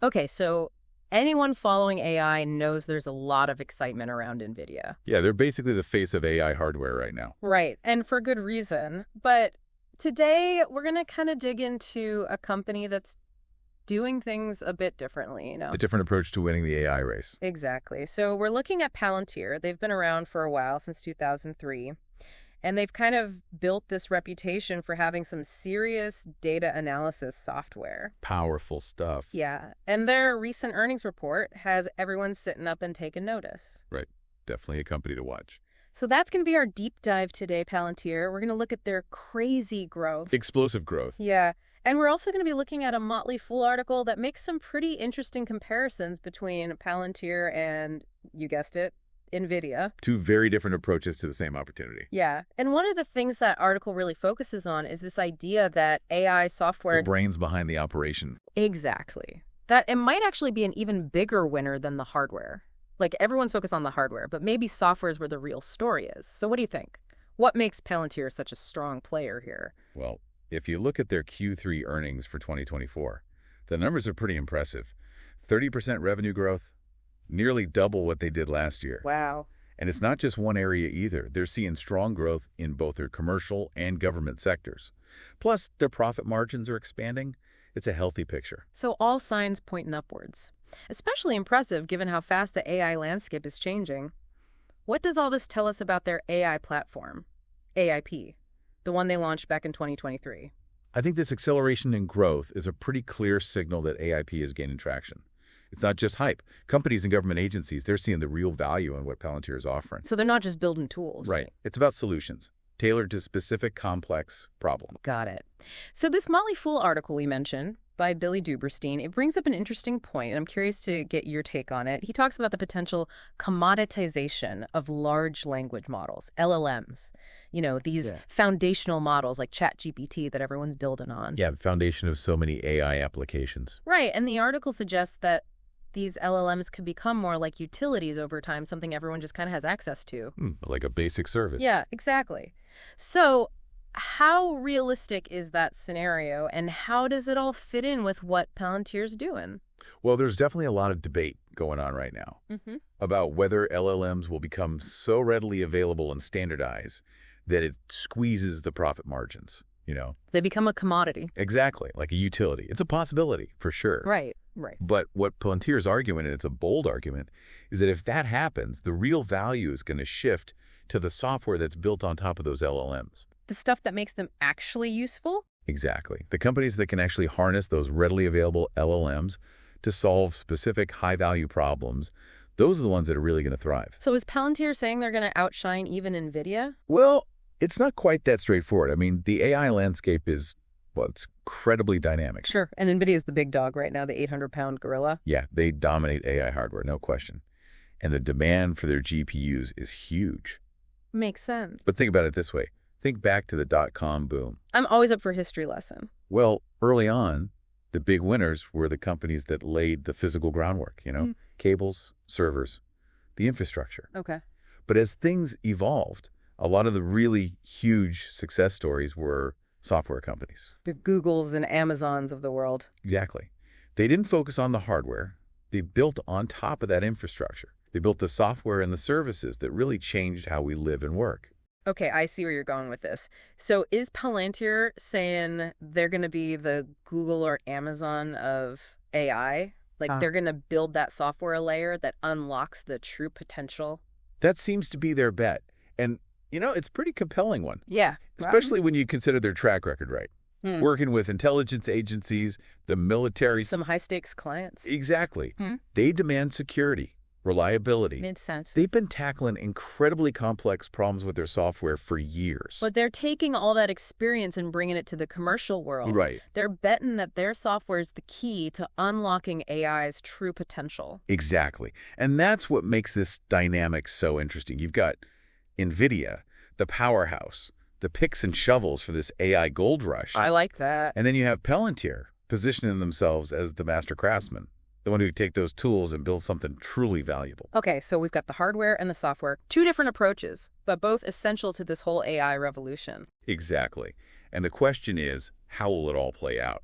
Okay, so anyone following AI knows there's a lot of excitement around NVIDIA. Yeah, they're basically the face of AI hardware right now. Right, and for good reason. But today, we're going to kind of dig into a company that's doing things a bit differently, you A know? different approach to winning the AI race. Exactly. So we're looking at Palantir. They've been around for a while, since 2003. And they've kind of built this reputation for having some serious data analysis software. Powerful stuff. Yeah. And their recent earnings report has everyone sitting up and taking notice. Right. Definitely a company to watch. So that's going to be our deep dive today, Palantir. We're going to look at their crazy growth. Explosive growth. Yeah. And we're also going to be looking at a Motley Fool article that makes some pretty interesting comparisons between Palantir and, you guessed it, NVIDIA. Two very different approaches to the same opportunity. Yeah. And one of the things that article really focuses on is this idea that AI software... The brains behind the operation. Exactly. That it might actually be an even bigger winner than the hardware. Like, everyone's focused on the hardware, but maybe software is where the real story is. So what do you think? What makes Palantir such a strong player here? Well, if you look at their Q3 earnings for 2024, the numbers are pretty impressive. 30% revenue growth, nearly double what they did last year. Wow. And it's not just one area either. They're seeing strong growth in both their commercial and government sectors. Plus, their profit margins are expanding. It's a healthy picture. So all signs pointing upwards. Especially impressive given how fast the AI landscape is changing. What does all this tell us about their AI platform, AIP, the one they launched back in 2023? I think this acceleration in growth is a pretty clear signal that AIP is gaining traction. It's not just hype. Companies and government agencies, they're seeing the real value in what Palantir is offering. So they're not just building tools. Right. It's about solutions, tailored to specific complex problems. Got it. So this Motley Fool article we mentioned by Billy Duberstein, it brings up an interesting point, and I'm curious to get your take on it. He talks about the potential commoditization of large language models, LLMs. You know, these foundational models like ChatGPT that everyone's building on. Yeah, the foundation of so many AI applications. Right, and the article suggests that these LLMs could become more like utilities over time, something everyone just kind of has access to. Like a basic service. Yeah, exactly. So how realistic is that scenario, and how does it all fit in with what Palantir's doing? Well, there's definitely a lot of debate going on right now about whether LLMs will become so readily available and standardized that it squeezes the profit margins, you know? They become a commodity. Exactly, like a utility. It's a possibility, for sure. Right, right. But what Palantir's arguing, and it's a bold argument, is that if that happens, the real value is going to shift to the software that's built on top of those LLMs. The stuff that makes them actually useful? Exactly. The companies that can actually harness those readily available LLMs to solve specific high-value problems, those are the ones that are really going to thrive. So is Palantir saying they're going to outshine even NVIDIA? Well, it's not quite that straightforward. I mean, the AI landscape is, well, it's incredibly dynamic. Sure, and NVIDIA is the big dog right now, the 800-pound gorilla. Yeah, they dominate AI hardware, no question. And the demand for their GPUs is huge. Makes sense. But think about it this way. Think back to the dot-com boom. I'm always up for a history lesson. Well, early on, the big winners were the companies that laid the physical groundwork, you know, cables, servers, the infrastructure. Okay. But as things evolved, a lot of the really huge success stories were software companies. The Googles and Amazons of the world. Exactly. They didn't focus on the hardware. They built on top of that infrastructure. They built the software and the services that really changed how we live and work. Okay, I see where you're going with this. So is Palantir saying they're going to be the Google or Amazon of AI? Like they're going to build that software layer that unlocks the true potential? That seems to be their bet. And, you know, it's a pretty compelling one. Yeah. Especially when you consider their track record, right? Working with intelligence agencies, the military. Some high-stakes clients. Exactly. They demand security, reliability. Makes sense. They've been tackling incredibly complex problems with their software for years. But they're taking all that experience and bringing it to the commercial world. Right. They're betting that their software is the key to unlocking AI's true potential. Exactly. And that's what makes this dynamic so interesting. You've got NVIDIA, the powerhouse, the picks and shovels for this AI gold rush. I like that. And then you have Palantir positioning themselves as the master craftsman, the one who take those tools and build something truly valuable. Okay, so we've got the hardware and the software, two different approaches, but both essential to this whole AI revolution. Exactly. And the question is, how will it all play out?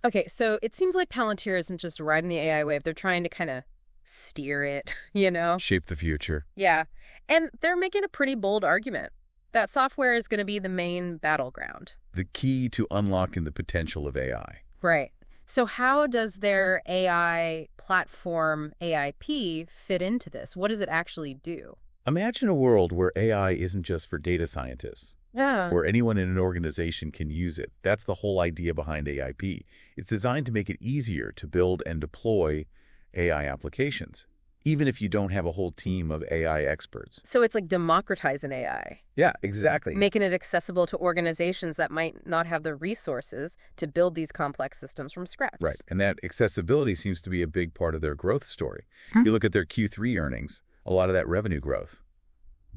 Okay, so it seems like Palantir isn't just riding the AI wave. They're trying to kind of steer it, you know? Shape the future. Yeah. And they're making a pretty bold argument that software is going to be the main battleground. The key to unlocking the potential of AI. Right. So how does their AI platform, AIP, fit into this? What does it actually do? Imagine a world where AI isn't just for data scientists, Yeah. where anyone in an organization can use it. That's the whole idea behind AIP. It's designed to make it easier to build and deploy AI applications, even if you don't have a whole team of AI experts. So it's like democratizing AI, Yeah, exactly. making it accessible to organizations that might not have the resources to build these complex systems from scratch. Right. And that accessibility seems to be a big part of their growth story. You look at their Q3 earnings, a lot of that revenue growth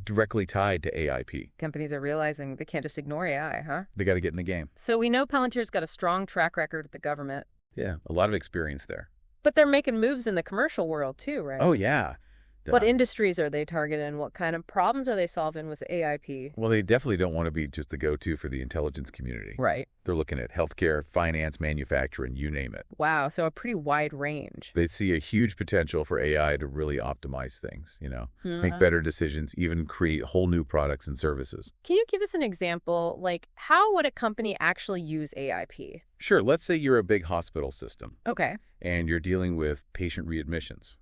directly tied to AIP. Companies are realizing they can't just ignore AI, huh? They got to get in the game. So we know Palantir's got a strong track record with the government, Yeah, a lot of experience there. but they're making moves in the commercial world too, right? Oh, yeah. What industries are they targeting? What kind of problems are they solving with AIP? Well, they definitely don't want to be just the go-to for the intelligence community. Right. They're looking at healthcare, finance, manufacturing, you name it. Wow, so a pretty wide range. They see a huge potential for AI to really optimize things, make better decisions, even create whole new products and services. Can you give us an example? Like, how would a company actually use AIP? Sure, let's say you're a big hospital system Okay. and you're dealing with patient readmissions.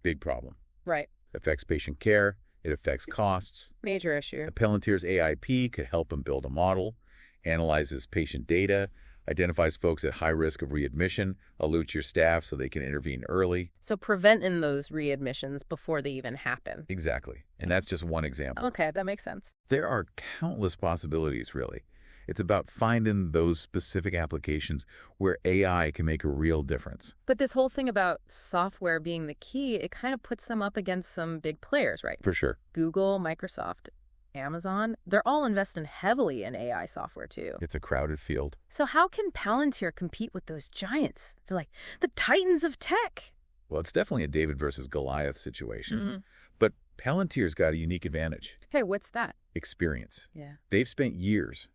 Big problem. Right. It affects patient care. It affects costs. Major issue. Palantir's AIP could help them build a model, analyzes patient data, identifies folks at high risk of readmission, alerts your staff so they can intervene early. So preventing those readmissions before they even happen. Exactly. And that's just one example. Okay, that makes sense. There are countless possibilities, really. It's about finding those specific applications where AI can make a real difference. But this whole thing about software being the key, it kind of puts them up against some big players, right? For sure. Google, Microsoft, Amazon, they're all investing heavily in AI software too. It's a crowded field. So how can Palantir compete with those giants? They're like the titans of tech. Well, it's definitely a David versus Goliath situation. Mm-hmm. But Palantir's got a unique advantage. Hey, what's that? Experience. Yeah. They've spent years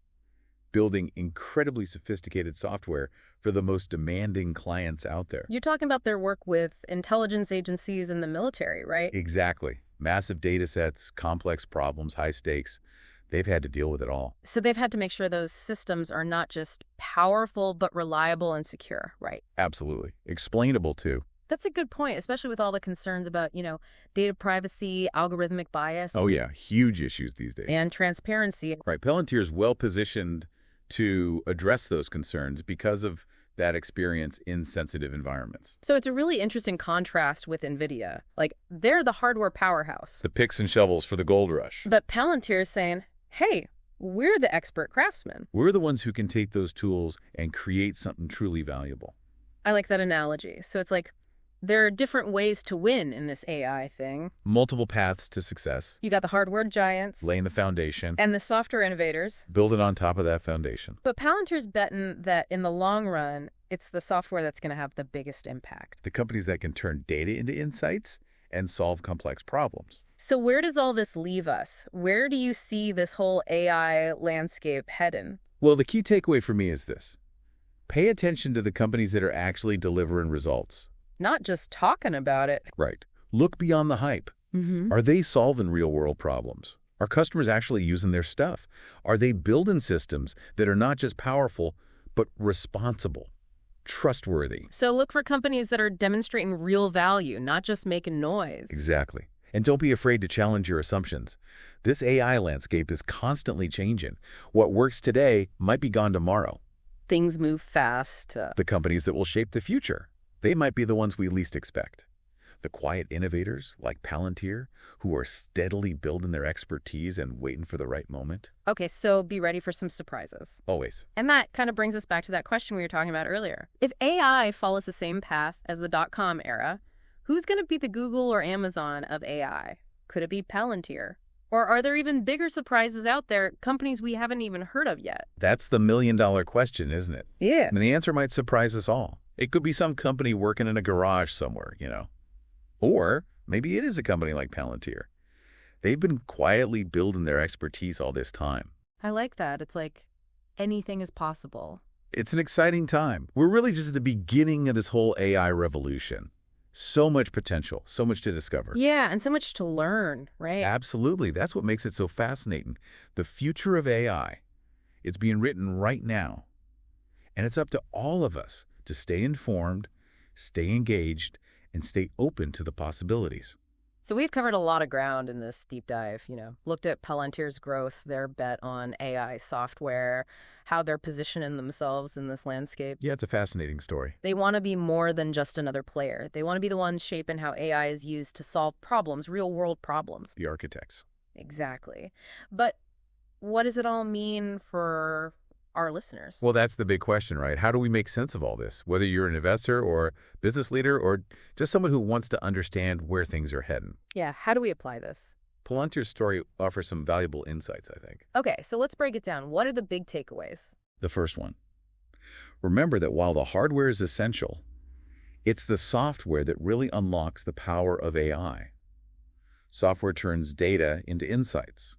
building incredibly sophisticated software for the most demanding clients out there. You're talking about their work with intelligence agencies and the military, right? Exactly. Massive data sets, complex problems, high stakes. They've had to deal with it all. So they've had to make sure those systems are not just powerful, but reliable and secure, right? Absolutely. Explainable, too. That's a good point, especially with all the concerns about, data privacy, algorithmic bias. Oh, yeah. Huge issues these days. And transparency. Right. Palantir's well-positioned to address those concerns because of that experience in sensitive environments. So it's a really interesting contrast with NVIDIA. Like, they're the hardware powerhouse. The picks and shovels for the gold rush. But Palantir is saying, hey, we're the expert craftsmen. We're the ones who can take those tools and create something truly valuable. I like that analogy. So it's like, there are different ways to win in this AI thing. Multiple paths to success. You got the hardware giants. Laying the foundation. And the software innovators. Building on top of that foundation. But Palantir's betting that in the long run, it's the software that's going to have the biggest impact. The companies that can turn data into insights and solve complex problems. So where does all this leave us? Where do you see this whole AI landscape heading? Well, the key takeaway for me is this. Pay attention to the companies that are actually delivering results. Not just talking about it. Right. Look beyond the hype. Mm-hmm. Are they solving real-world problems? Are customers actually using their stuff? Are they building systems that are not just powerful, but responsible, trustworthy? So look for companies that are demonstrating real value, not just making noise. Exactly. And don't be afraid to challenge your assumptions. This AI landscape is constantly changing. What works today might be gone tomorrow. Things move fast. The companies that will shape the future, they might be the ones we least expect. The quiet innovators like Palantir, who are steadily building their expertise and waiting for the right moment. Okay, so be ready for some surprises. Always. And that kind of brings us back to that question we were talking about earlier. If AI follows the same path as the .com era, who's going to be the Google or Amazon of AI? Could it be Palantir? Or are there even bigger surprises out there, companies we haven't even heard of yet? That's the million-dollar question, isn't it? Yeah. And the answer might surprise us all. It could be some company working in a garage somewhere, Or maybe it is a company like Palantir. They've been quietly building their expertise all this time. I like that. It's like anything is possible. It's an exciting time. We're really just at the beginning of this whole AI revolution. So much potential, so much to discover. Yeah, and so much to learn, right? Absolutely. That's what makes it so fascinating. The future of AI, it's being written right now. And it's up to all of us to stay informed, stay engaged, and stay open to the possibilities. So we've covered a lot of ground in this deep dive, looked at Palantir's growth, their bet on AI software, how they're positioning themselves in this landscape. Yeah, it's a fascinating story. They want to be more than just another player. They want to be the ones shaping how AI is used to solve problems, real-world problems. The architects. Exactly. But what does it all mean for our listeners? Well, that's the big question, right? How do we make sense of all this? Whether you're an investor or business leader or just someone who wants to understand where things are heading. Yeah, how do we apply this? Palantir's story offers some valuable insights, I think. Okay, so let's break it down. What are the big takeaways? The first one. Remember that while the hardware is essential, it's the software that really unlocks the power of AI. Software turns data into insights,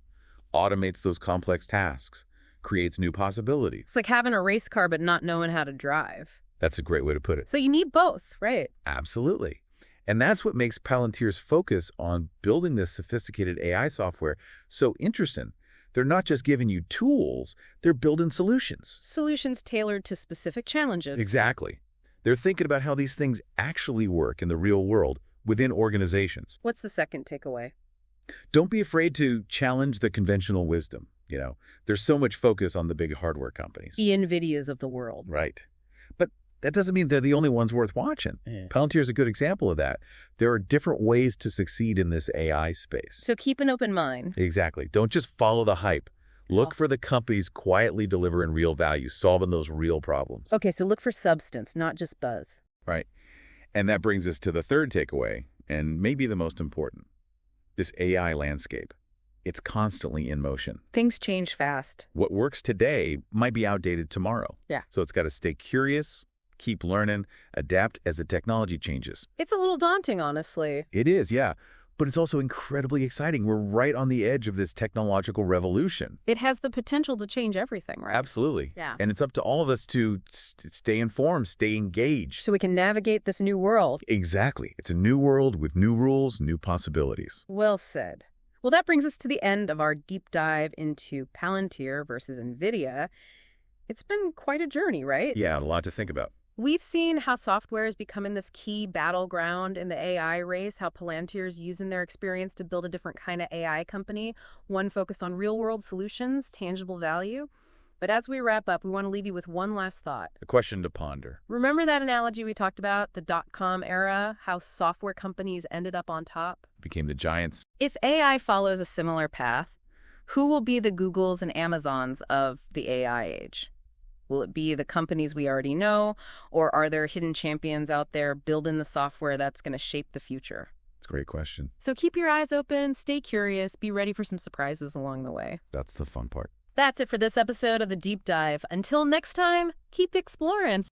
automates those complex tasks, creates new possibilities. It's like having a race car but not knowing how to drive. That's a great way to put it. So you need both, right? Absolutely. And that's what makes Palantir's focus on building this sophisticated AI software so interesting. They're not just giving you tools, they're building solutions. Solutions tailored to specific challenges. Exactly. They're thinking about how these things actually work in the real world within organizations. What's the second takeaway? Don't be afraid to challenge the conventional wisdom. There's so much focus on the big hardware companies. The NVIDIAs of the world. Right. But that doesn't mean they're the only ones worth watching. Yeah. Palantir's a good example of that. There are different ways to succeed in this AI space. So keep an open mind. Exactly. Don't just follow the hype. Look for the companies quietly delivering real value, solving those real problems. Okay, so look for substance, not just buzz. Right. And that brings us to the third takeaway, and maybe the most important. This AI landscape. It's constantly in motion. Things change fast. What works today might be outdated tomorrow. Yeah. So it's got to stay curious, keep learning, adapt as the technology changes. It's a little daunting, honestly. It is, yeah. But it's also incredibly exciting. We're right on the edge of this technological revolution. It has the potential to change everything, right? Absolutely. Yeah. And it's up to all of us to stay informed, stay engaged. So we can navigate this new world. Exactly. It's a new world with new rules, new possibilities. Well said. Well, that brings us to the end of our deep dive into Palantir versus NVIDIA. It's been quite a journey, right? Yeah, a lot to think about. We've seen how software is becoming this key battleground in the AI race, how Palantir's using their experience to build a different kind of AI company, one focused on real-world solutions, tangible value. But as we wrap up, we want to leave you with one last thought. A question to ponder. Remember that analogy we talked about, the dot-com era, how software companies ended up on top? Became the giants. If AI follows a similar path, who will be the Googles and Amazons of the AI age? Will it be the companies we already know, or are there hidden champions out there building the software that's going to shape the future? It's a great question. So keep your eyes open, stay curious, be ready for some surprises along the way. That's the fun part. That's it for this episode of The Deep Dive. Until next time, keep exploring.